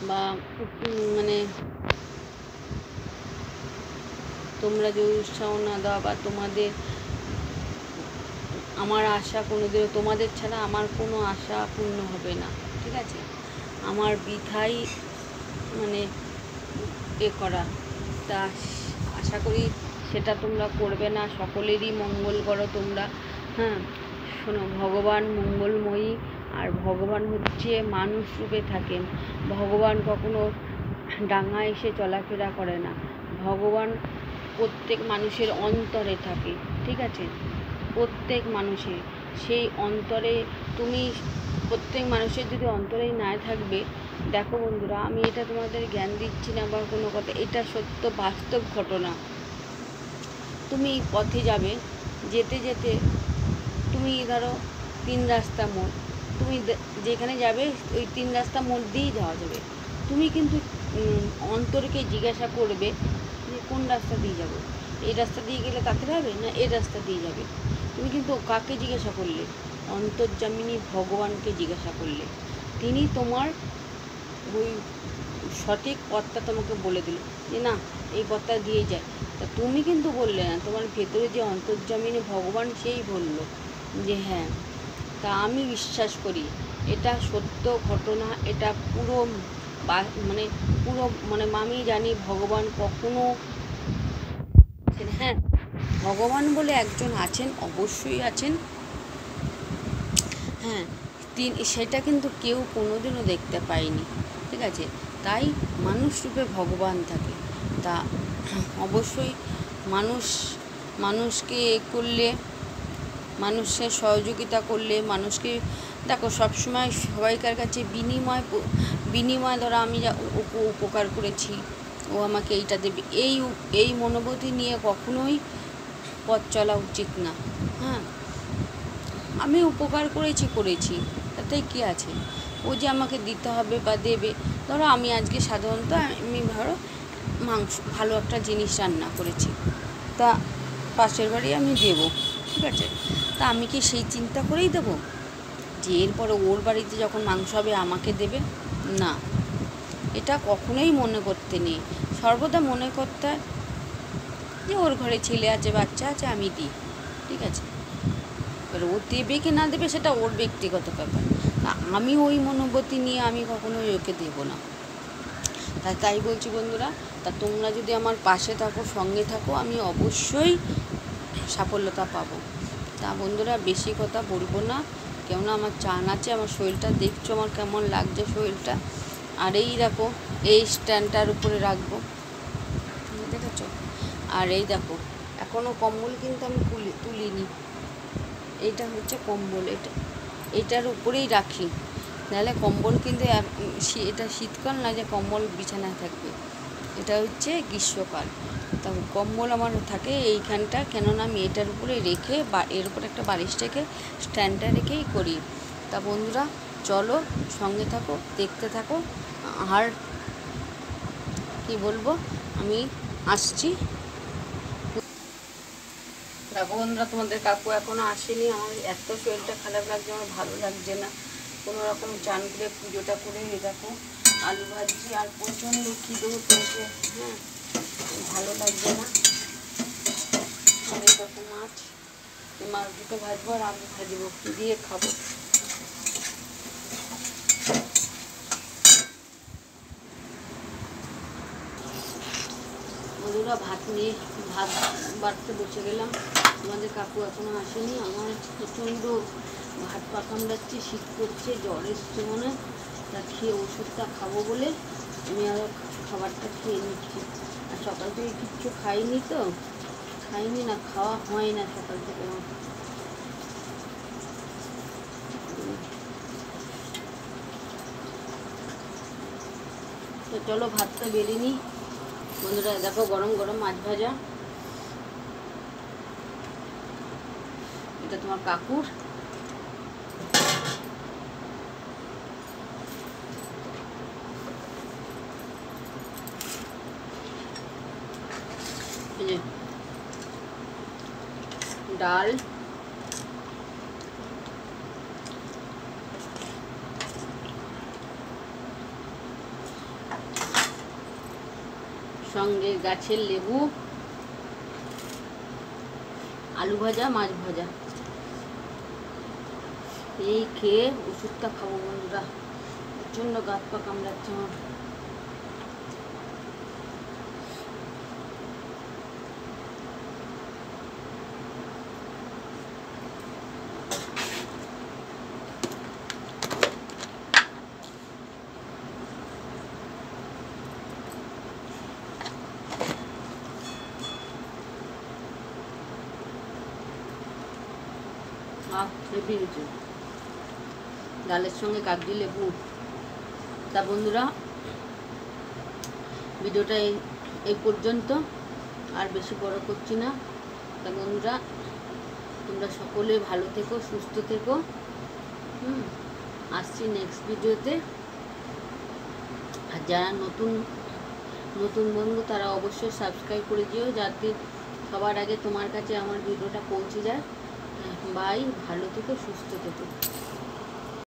বা মানে তোমরা যদি উৎসাহ না দাও বা তোমাদের আমার আশা কোনোদিনও তোমাদের ছাড়া আমার কোনো আশা পূর্ণ হবে না, ঠিক আছে? আমার বৃথাই মানে করা, তা আশা করি সেটা তোমরা করবে না। সকলেরই মঙ্গল করো তোমরা। হ্যাঁ, শোনো, ভগবান মঙ্গলময়ী, আর ভগবান হচ্ছে মানুষ রূপে থাকেন। ভগবান কখনো ডাঙায় এসে চলাফেরা করে না। ভগবান প্রত্যেক মানুষের অন্তরে থাকে, ঠিক আছে? প্রত্যেক মানুষের সেই অন্তরে, তুমি প্রত্যেক মানুষের যদি অন্তরেই না থাকবে, দেখো বন্ধুরা, আমি এটা তোমাদের জ্ঞান দিচ্ছি না বা কোনো কথা, এটা সত্য বাস্তব ঘটনা। তুমি পথে যাবে, যেতে যেতে তুমি ধরো 3 রাস্তা মোড়, তুমি যেখানে যাবে ওই 3 রাস্তা মোড় দিয়েই যাওয়া যাবে। তুমি কিন্তু অন্তরকে জিজ্ঞাসা করবে যে কোন রাস্তা দিয়ে যাবো, এই রাস্তা দিয়ে গেলে তাতে হবে না এই রাস্তা দিয়ে যাবে। তুমি কিন্তু কাকে জিজ্ঞাসা করলে? অন্তর্যামিনী ভগবানকে জিজ্ঞাসা করলে। তিনি তোমার ওই সঠিক পথটা তোমাকে বলে দিল যে না, এই পথটা দিয়ে যায়। তা তুমি কিন্তু বললে না, তোমার ভেতরে যে অন্তর্যামিনী ভগবান সেই বলল যে হ্যাঁ। তা আমি বিশ্বাস করি এটা সত্য ঘটনা, এটা পুরো মানে আমি জানি ভগবান কখনো, হ্যাঁ, ভগবান বলে একজন আছেন, অবশ্যই আছেন। হ্যাঁ, সেটা কিন্তু কেউ কোনোদিনও দেখতে পায়নি, ঠিক আছে? তাই মানুষ রূপে ভগবান থাকে। তা অবশ্যই মানুষকে করলে, মানুষের সহযোগিতা করলে, মানুষকে দেখো সবসময় সবাইকার কাছে বিনিময় দ্বারা আমি যা উপকার করেছি, ও আমাকে এইটা দেবে, এই মনোভূতি নিয়ে কখনোই পথ চলা উচিত না। হ্যাঁ, আমি উপকার করেছি, তাতে কী আছে? ও যে আমাকে দিতে হবে বা দেবে। ধরো আমি আজকে সাধারণত ধরো ভালো একটা জিনিস রান্না করেছি, তা পাশের বাড়ি আমি দেবো, ঠিক আছে? তা আমি কি সেই চিন্তা করেই দেবো যে এরপরে ওর বাড়িতে যখন মাংস হবে আমাকে দেবে? না, এটা কখনোই মনে করতে নেই। সর্বদা মনে করতে হয় যে ওর ঘরে ছেলে আছে, বাচ্চা আছে, আমি দিই, ঠিক আছে? এবার ও দেবে কি না দেবে সেটা ওর ব্যক্তিগত ব্যাপার। আমি ওই মনোভূতি নিয়ে আমি কখনোই ওকে দেবো না। তাই বলছি বন্ধুরা, তা তোমরা যদি আমার পাশে থাকো, সঙ্গে থাকো, আমি অবশ্যই সাফল্যতা পাবো। তা বন্ধুরা, বেশি কথা বলবো না, কেননা আমার চান আছে। আমার শরীরটা দেখছো আমার কেমন লাগছে শরীরটা। আর এই দেখো, এই স্ট্যান্ডটার উপরে রাখবো, দেখেছো? আর এই দেখো, এখনও কম্বল কিন্তু আমি তুলিনি। এইটা হচ্ছে কম্বল, এটার উপরেই রাখি, নাহলে কম্বল কিন্তু এটা শীতকাল না যে কম্বল বিছানায় থাকবে, এটা হচ্ছে গ্রীষ্মকাল। তা কম্বল আমার থাকে এইখানটা, কেননা আমি এটার উপরে রেখে বা এর উপরে একটা বালিশ রেখে স্ট্যান্ডটা রেখেই করি। তা বন্ধুরা, চলো সঙ্গে থাকো, দেখতে থাকো। আর কি বলবো, আমি আসছি। দেখো বন্ধুরা, তোমাদের কাকু এখনও আসেনি। আমার এত শরীরটা খারাপ লাগছে, আমার ভালো লাগছে না। কোনো রকম চান করে পুজোটা করে দেখো আলু ভাজছি, আর প্রচণ্ড খিদেও পেয়েছে। হ্যাঁ, ভালো লাগছে না। অনেক রকম মাছ দুটো ভাজবো আর আলু ভাজবো, দিয়ে খাবো। বন্ধুরা, ভাত বাড়তে বসে গেলাম। তোমাদের কাকু এখনও আসেনি। আমার প্রচণ্ড ভাত পা কামড়াচ্ছে, শীত করছে, জ্বর এসছে মনে। তা খেয়ে ওষুধটা খাবো বলে আমি আরও খাবারটা খেয়ে নিচ্ছি। আর সকাল থেকে কিচ্ছু খাইনি না, খাওয়া হয় না সকাল থেকে আমার। তো চলো ভাতটা বেড়ে নিই। বন্ধুরা দেখো, গরম গরম মাছ ভাজা, এটা তোমার কাকুর। ডাল, সঙ্গে গাছের লেবু, আলু ভাজা, মাছ ভাজা, এই খেয়ে ওষুধটা খাবো বন্ধুরা। প্রচণ্ড গাছ পা কামড়াচ্ছে আমার। হেভি হয়েছে ডালের সঙ্গে কাগজি লেবু। তা বন্ধুরা, ভিডিওটা এই পর্যন্ত, আর বেশি বড় করছি না। তা বন্ধুরা, তোমরা সকলে ভালো থেকো, সুস্থ থেকো। আসছি নেক্সট ভিডিওতে। আর যারা নতুন বন্ধু তারা অবশ্যই সাবস্ক্রাইব করে দিও, যাতে সবার আগে তোমার কাছে আমার ভিডিওটা পৌঁছে যায়। বাই, ভালো থেকো, সুস্থ থেকো।